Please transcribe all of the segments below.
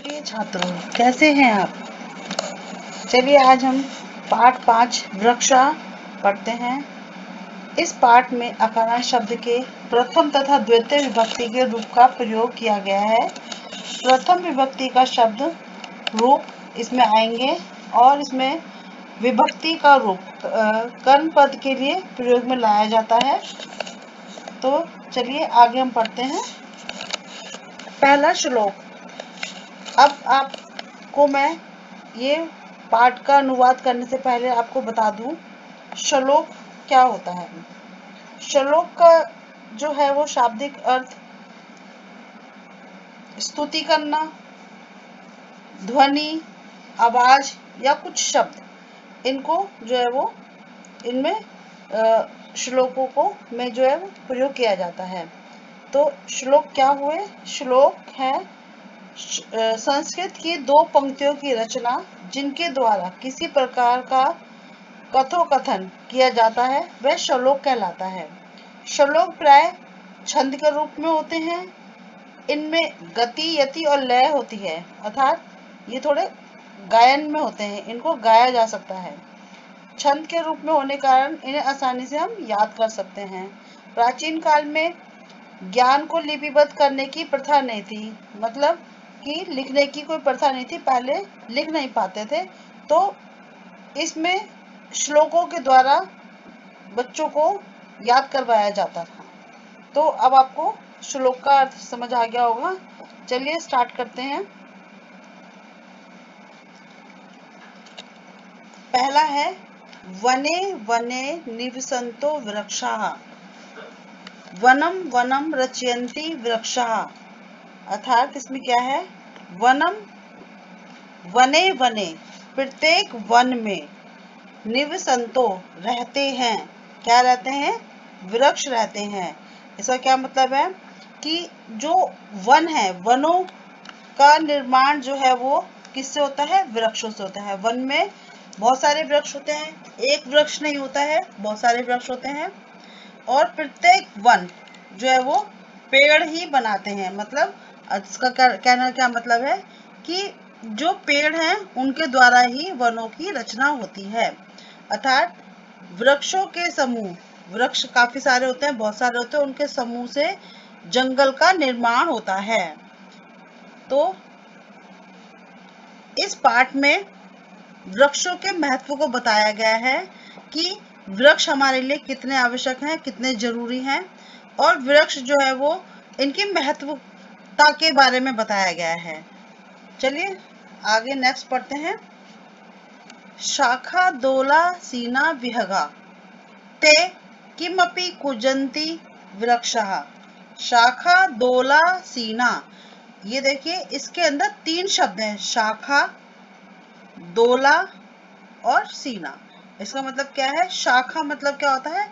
प्रिय छात्रों, कैसे हैं आप? चलिए आज हम पाठ 5 वृक्षा पढ़ते हैं। इस पाठ में अकारण शब्द के प्रथम तथा द्वितीय विभक्ति के रूप का प्रयोग किया गया है। प्रथम विभक्ति का शब्द रूप इसमें आएंगे और इसमें विभक्ति का रूप कर्म पद के लिए प्रयोग में लाया जाता है। तो चलिए आगे हम पढ़ते हैं। पहला श्लोक। अब आपको मैं ये पाठ का अनुवाद करने से पहले आपको बता दूं श्लोक क्या होता है। श्लोक का जो है वो शाब्दिक अर्थ स्तुति करना, ध्वनि, आवाज या कुछ शब्द, इनको जो है वो इनमें श्लोकों को में जो है वो प्रयोग किया जाता है। तो श्लोक क्या हुए? श्लोक है संस्कृत की दो पंक्तियों की रचना जिनके द्वारा किसी प्रकार का कथोकथन किया जाता है, वह श्लोक कहलाता है। श्लोक प्राय छंद के रूप में होते हैं। इनमें गति, यति और लय होती है, अर्थात ये थोड़े गायन में होते हैं, इनको गाया जा सकता है। छंद के रूप में होने कारण इन्हें आसानी से हम याद कर सकते हैं। प्राचीन काल में ज्ञान को लिपिबद्ध करने की प्रथा नहीं थी, मतलब कि लिखने की कोई प्रथा नहीं थी, पहले लिख नहीं पाते थे, तो इसमें श्लोकों के द्वारा बच्चों को याद करवाया जाता था। तो अब आपको श्लोक का अर्थ समझ आ गया होगा। चलिए स्टार्ट करते हैं। पहला है वने वने निवसन्तो वृक्षाः, वनम वनम रचयन्ति वृक्षाः, अर्थात इसमें क्या है? वनम वने वने, प्रत्येक वन में, निवसन्तो रहते हैं, क्या रहते हैं? वृक्ष रहते हैं। इसका क्या मतलब है कि जो वन है, वनों का निर्माण जो है वो किससे होता है? वृक्षों से होता है। वन में बहुत सारे वृक्ष होते हैं, एक वृक्ष नहीं होता है, बहुत सारे वृक्ष होते हैं। और प्रत्येक वन जो है वो पेड़ ही बनाते हैं, मतलब इसका कहना क्या मतलब है कि जो पेड़ हैं उनके द्वारा ही वनों की रचना होती है, अर्थात वृक्षों के समूह, वृक्ष काफी सारे होते हैं, बहुत सारे होते हैं, उनके समूह से जंगल का निर्माण होता है। तो इस पाठ में वृक्षों के महत्व को बताया गया है कि वृक्ष हमारे लिए कितने आवश्यक हैं, कितने जरूरी हैं, और वृक्ष जो है वो इनकी महत्वता के बारे में बताया गया है। चलिए आगे नेक्स्ट पढ़ते हैं। शाखा दोला सीना विहगा ते किमपि कुजन्ति वृक्षः। शाखा दोला सीना, ये देखिए इसके अंदर 3 शब्द हैं, शाखा, दोला और सीना। इसका मतलब क्या है? शाखा मतलब क्या होता है?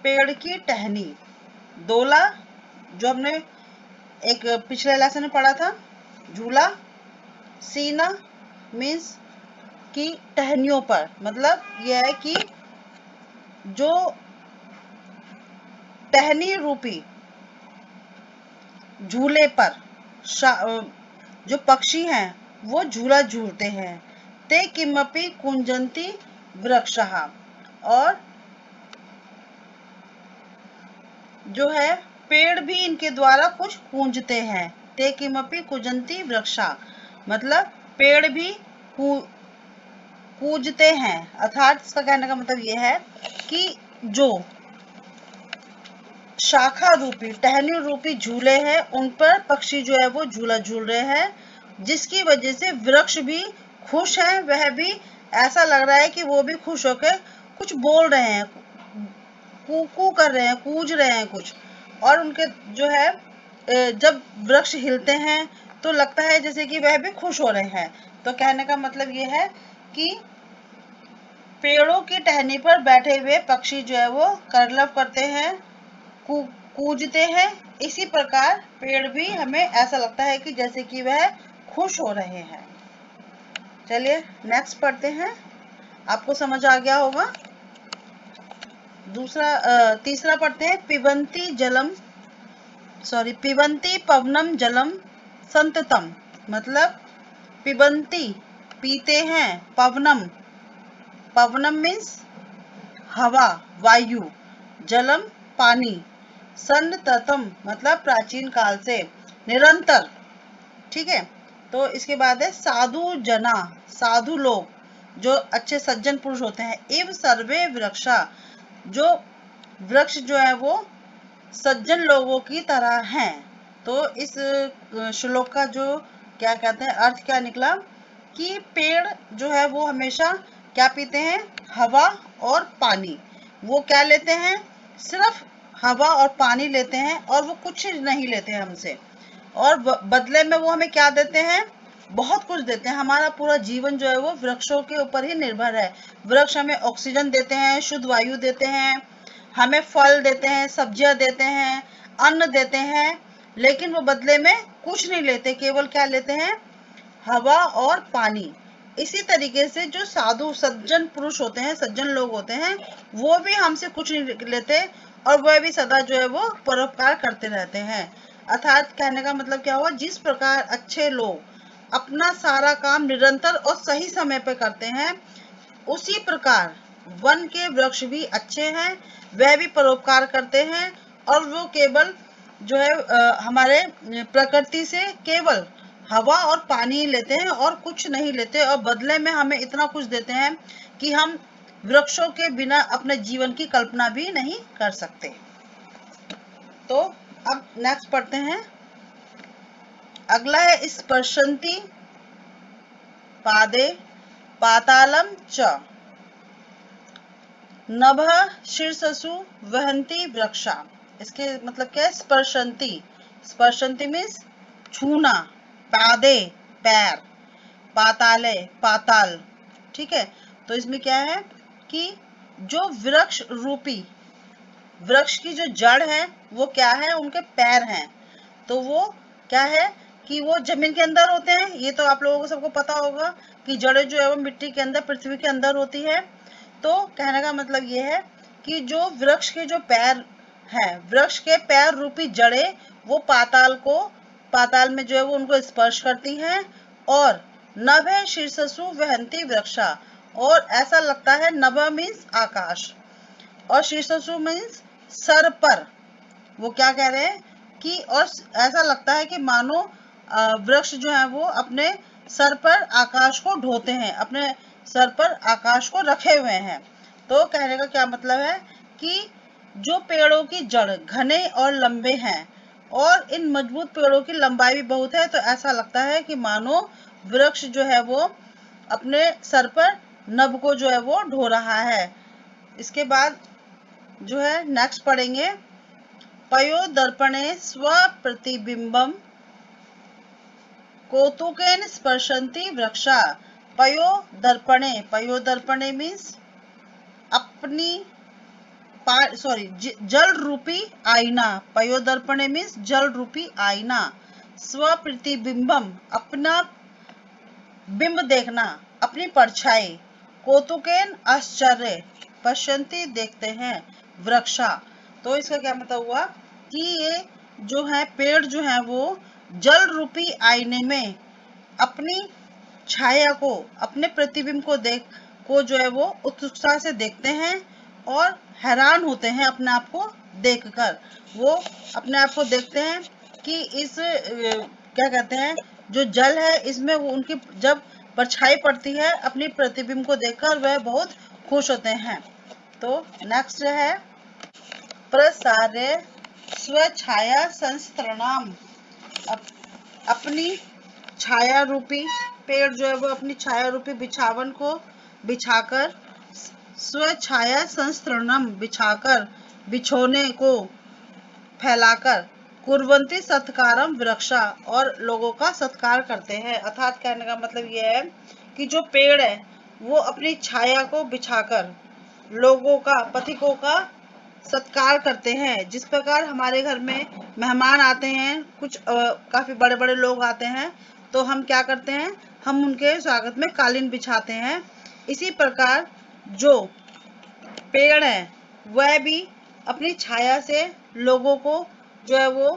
पेड़ की टहनी। दोला जो हमने एक पिछले लेसन में पढ़ा था, झूला। सीना मीन्स कि टहनियों पर, मतलब यह है कि जो टहनी रूपी झूले पर जो पक्षी हैं वो झूला झूलते हैं। ते किमपि कुंजन्ति वृक्षः, और जो है पेड़ भी इनके द्वारा कुछ कूंजते हैं। ते किमपि कुंजन्ति वृक्षः, मतलब पेड़ भी कूजते हैं, अर्थात इसका कहने का मतलब यह है कि जो शाखा रूपी, टहनी रूपी झूले हैं उन पर पक्षी जो है वो झूला झूल रहे हैं, जिसकी वजह से वृक्ष भी खुश हैं। वह भी ऐसा लग रहा है कि वो भी खुश होकर कुछ बोल रहे हैं, कू कर रहे हैं, कूज रहे हैं कुछ। और उनके जो है जब वृक्ष हिलते हैं तो लगता है जैसे कि वह भी खुश हो रहे हैं। तो कहने का मतलब ये है कि पेड़ों की टहनी पर बैठे हुए पक्षी जो है वो करलव करते हैं, कूजते हैं। इसी प्रकार पेड़ भी हमें ऐसा लगता है कि जैसे कि वह खुश हो रहे हैं। चलिए नेक्स्ट पढ़ते हैं, आपको समझ आ गया होगा। तीसरा पढ़ते हैं। पिबन्ति पवनम जलम संततम, मतलब पिबंती पीते हैं, पवनम पवनम मीन्स हवा वायु, जलम पानी, सन्नततम मतलब प्राचीन काल से, निरंतर। ठीक है, तो इसके बाद है साधु जना, साधु लोग जो अच्छे सज्जन पुरुष होते हैं, इव सर्वे वृक्षा, जो वृक्ष जो है वो सज्जन लोगों की तरह हैं। तो इस श्लोक का जो क्या कहते हैं अर्थ क्या निकला कि पेड़ जो है वो हमेशा क्या पीते हैं, हवा और पानी। वो क्या लेते हैं, सिर्फ हवा और पानी लेते हैं और वो कुछ नहीं लेते हैं हमसे, और बदले में वो हमें क्या देते हैं, बहुत कुछ देते हैं। हमारा पूरा जीवन जो है वो वृक्षों के ऊपर ही निर्भर है। वृक्ष हमें ऑक्सीजन देते हैं, शुद्ध वायु देते हैं, हमें फल देते हैं, सब्जियां देते हैं, अन्न देते हैं, लेकिन वो बदले में कुछ नहीं लेते, केवल क्या लेते हैं, हवा और पानी। इसी तरीके से जो साधु सज्जन पुरुष होते हैं, सज्जन लोग होते हैं, वो भी हमसे कुछ नहीं लेते और वह भी सदा जो है वो परोपकार करते रहते हैं। अर्थात कहने का मतलब क्या हुआ, जिस प्रकार अच्छे लोग अपना सारा काम निरंतर और सही समय पर करते हैं, उसी प्रकार वन के वृक्ष भी अच्छे हैं, वह भी परोपकार करते हैं और वो केवल जो है हमारे प्रकृति से केवल हवा और पानी लेते हैं और कुछ नहीं लेते, और बदले में हमें इतना कुछ देते हैं कि हम वृक्षों के बिना अपने जीवन की कल्पना भी नहीं कर सकते। तो अब नेक्स्ट पढ़ते हैं। अगला है स्पर्शन्ति पादे पातालम च नभः शीर्षसु वहन्ति वृक्षा। इसके मतलब क्या है, स्पर्शन्ति, स्पर्शन्ति मीन्स छूना, पादे पैर, पाताले पाताल। ठीक है, तो इसमें क्या है कि जो वृक्ष रूपी, वृक्ष की जो जड़ है वो क्या है, उनके पैर हैं। तो वो क्या है कि वो जमीन के अंदर होते हैं, ये तो आप लोगों को सबको पता होगा कि जड़ें जो है वो मिट्टी के अंदर, पृथ्वी के अंदर होती है। तो कहने का मतलब ये है कि जो वृक्ष के जो पैर हैं, वृक्ष के पैर रूपी जड़ें वो पाताल को, पाताल में जो है वो उनको स्पर्श करती हैं, और नभ है शीर्षसु वहंती वृक्षा, और ऐसा लगता है, नभ मीन्स आकाश और शीर्षसु मीन्स सर पर। वो क्या कह रहे हैं कि और ऐसा लगता है कि मानो वृक्ष जो है वो अपने सर पर आकाश को ढोते हैं, अपने सर पर आकाश को रखे हुए हैं। तो कहने का क्या मतलब है कि जो पेड़ों की जड़ घने और लंबे हैं और इन मजबूत पेड़ों की लंबाई भी बहुत है, तो ऐसा लगता है कि मानो वृक्ष जो है वो अपने सर पर नभ को जो है वो ढो रहा है। इसके बाद जो है नेक्स्ट पढ़ेंगे, पयो दर्पणे स्वप्रतिबिंबम कौतुकेन स्पर्शन्ति वृक्षा। पयो दर्पणे, पयो दर्पणे मीन्स अपनी जल रूपी आईना, पयो दर्पणे मीन्स जल रूपी आईना, स्वप्रतिबिंबम अपना बिंब देखना, अपनी परछाई, कौतुकेन आश्चर्य, पश्यन्ति देखते हैं, वृक्षा। तो इसका क्या मतलब हुआ कि ये जो है पेड़ जो है वो जल रूपी आईने में अपनी छाया को, अपने प्रतिबिंब को जो है वो उत्सुकता से देखते हैं और हैरान होते हैं अपने आप को देखकर। वो अपने आप को देखते हैं कि इस क्या कहते हैं, जो जल है इसमें वो उनकी जब परछाई पड़ती है अपनी प्रतिबिंब को देखकर, वह बहुत खुश होते हैं। तो नेक्स्ट है प्रसार्य स्वछाया संस्तरणाम, अपनी छाया रूपी पेड़ जो है वो अपनी छाया रूपी बिछावन को बिछाकर, स्वछाया संस्तरणम बिछाकर, बिछोने को फैलाकर, कुर्वंती सत्कारम वृक्षा और लोगों का सत्कार करते हैं। अर्थात कहने का मतलब यह है कि जो पेड़ है वो अपनी छाया को बिछाकर लोगों का, पथिकों का सत्कार करते हैं। जिस प्रकार हमारे घर में मेहमान आते हैं, कुछ काफी बड़े बड़े लोग आते हैं, तो हम क्या करते हैं, हम उनके स्वागत में कालीन बिछाते हैं। इसी प्रकार जो पेड़ है वह भी अपनी छाया से लोगों को जो है वो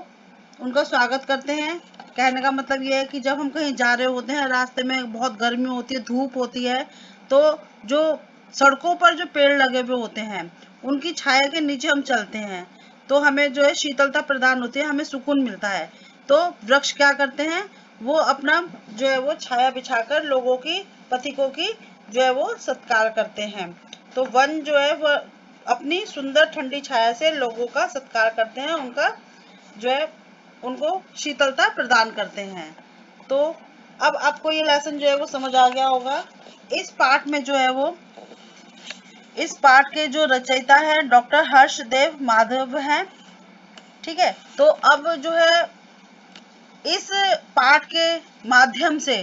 उनका स्वागत करते हैं कहने का मतलब ये है कि जब हम कहीं जा रहे होते हैं, रास्ते में बहुत गर्मी होती है, धूप होती है, तो जो सड़कों पर जो पेड़ लगे हुए होते हैं उनकी छाया के नीचे हम चलते हैं तो हमें जो है शीतलता प्रदान होती है, हमें सुकून मिलता है। तो वृक्ष क्या करते हैं, वो अपना जो है वो छाया बिछाकर लोगों की, पथिकों की जो है वो सत्कार करते हैं। तो वन जो है वो अपनी सुंदर ठंडी छाया से लोगों का सत्कार करते हैं, उनका जो है उनको शीतलता प्रदान करते हैं। तो अब आपको ये लेसन जो है वो समझ आ गया होगा। इस पाठ में जो है वो, इस पाठ के जो रचयिता है डॉक्टर हर्षदेव माधव हैं, ठीक है। तो अब जो है इस पाठ के माध्यम से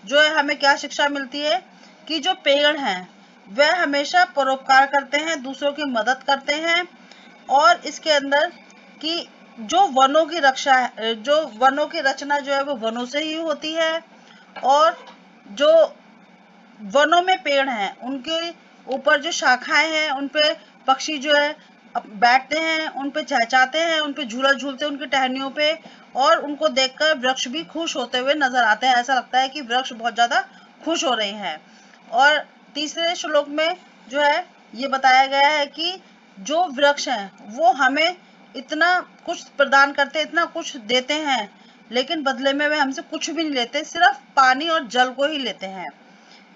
जो है हमें क्या शिक्षा मिलती है कि जो पेड़ हैं वह हमेशा परोपकार करते हैं, दूसरों की मदद करते हैं, और इसके अंदर कि जो वनों की रक्षा है, जो वनों की रचना जो है वो वनों से ही होती है, और जो वनों में पेड़ हैं उनके ऊपर जो शाखाएं हैं उन पे पक्षी जो है बैठते हैं, उन पे चहचहाते हैं, उन पे झूला झूलते हैं उनकी टहनियों पे, और उनको देखकर वृक्ष भी खुश होते हुए नजर आते हैं। ऐसा लगता है कि वृक्ष बहुत ज्यादा खुश हो रहे हैं। और तीसरे श्लोक में जो है ये बताया गया है कि जो वृक्ष हैं वो हमें इतना कुछ प्रदान करते हैं, इतना कुछ देते हैं, लेकिन बदले में वे हमसे कुछ भी नहीं लेते, सिर्फ पानी और जल को ही लेते हैं।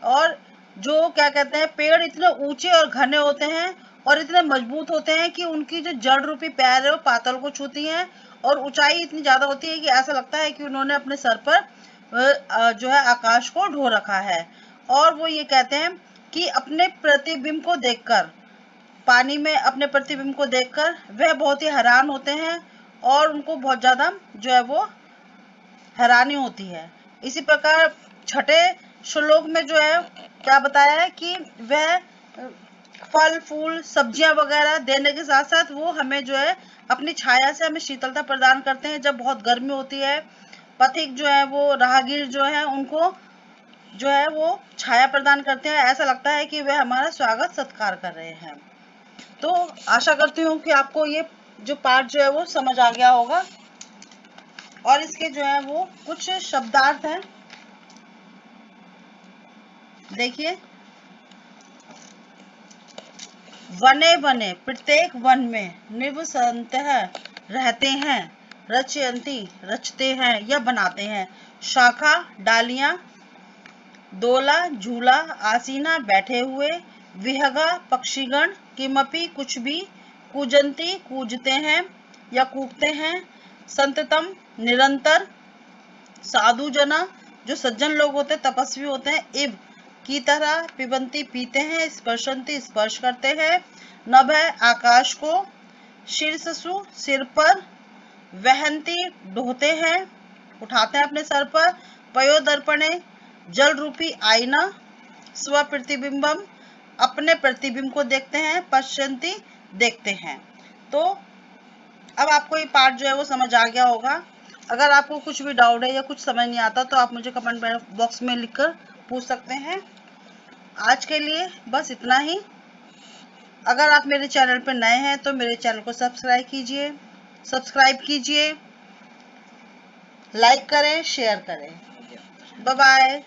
और जो क्या कहते हैं, पेड़ इतने ऊंचे और घने होते हैं और इतने मजबूत होते हैं कि उनकी जो जड़ रूपी पैर है वो पातल को छूती हैं, और ऊंचाई इतनी ज्यादा होती है कि ऐसा लगता है कि उन्होंने अपने सर पर जो है आकाश को ढो रखा है। और वो ये कहते हैं कि अपने प्रतिबिंब को देखकर, पानी में अपने प्रतिबिंब को देखकर वह बहुत ही हैरान होते हैं, और उनको बहुत ज्यादा जो है वो हैरानी होती है। इसी प्रकार छठे श्लोक में जो है क्या बताया है कि वह फल फूल सब्जियां वगैरह देने के साथ साथ वो हमें जो है अपनी छाया से हमें शीतलता प्रदान करते हैं जब बहुत गर्मी होती है। पथिक जो है वो राहगीर जो है उनको जो है वो छाया प्रदान करते हैं, ऐसा लगता है कि वह हमारा स्वागत सत्कार कर रहे हैं। तो आशा करती हूँ कि आपको ये जो पाठ जो है वो समझ आ गया होगा, और इसके जो है वो कुछ शब्दार्थ हैं, देखिए। वने वने, प्रत्येक वन में, निवसन्तः रहते हैं, रचयन्ति रचते हैं या बनाते हैं, शाखा डालियां, दोला झूला, आसीना बैठे हुए, विहगा पक्षीगण, किमपि कुछ भी, कूजंती कूजते हैं या कूकते हैं, संततम निरंतर, साधु जना जो सज्जन लोग होते हैं, तपस्वी होते हैं, इव की तरह, पिबंती पीते हैं, स्पर्शंती स्पर्श करते हैं, नभ आकाश को, शीर्षसु सिर पर, वहंती ढोते हैं उठाते हैं अपने सर पर, पयोदर्पणे जल रूपी आईना, स्व प्रतिबिंबम अपने प्रतिबिंब को देखते हैं, पश्यंती देखते हैं। तो अब आपको ये पार्ट जो है वो समझ आ गया होगा। अगर आपको कुछ भी डाउट है या कुछ समझ नहीं आता तो आप मुझे कमेंट बॉक्स में लिखकर पूछ सकते हैं। आज के लिए बस इतना ही। अगर आप मेरे चैनल पर नए हैं तो मेरे चैनल को सब्सक्राइब कीजिए, लाइक करें, शेयर करें। Bye bye.